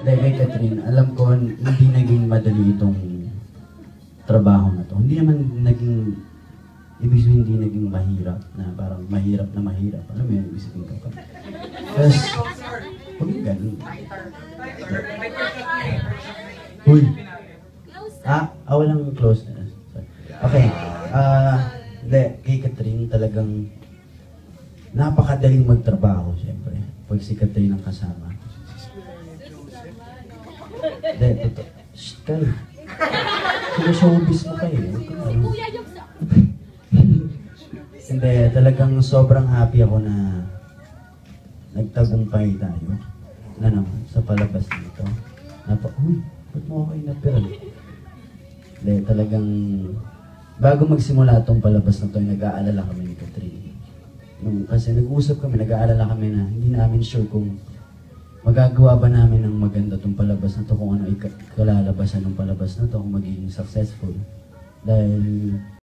Dahil kay Catherine, alam ko hindi naging madali itong trabaho na to. Hindi naman naging, ibig sabihin hindi naging mahirap, na parang mahirap na mahirap. Alam mo yun, ibig sabihin ko pa. Tapos, huwag yung ganun. Uy! Walang close na. Okay. Hindi, kay Catherine talagang napakadaling magtrabaho, siyempre. Pag si Catherine ang kasama. Hindi, totoo. Shh, kayo. Sino-showbiz mo kayo. Hindi, talagang sobrang happy ako na nagtagumpay tayo. Na naman, sa palabas nito. Uy, ba't mo ako inapiral? Hindi, talagang bago magsimula itong palabas na ito, nag-aalala kami ni Catherine. Kasi nag-uusap kami, nag-aalala kami na hindi namin sure kung magagawa ba namin ng maganda itong palabas na ito, kung ano ikalalabasan ng palabas na ito, kung magiging successful. Dahil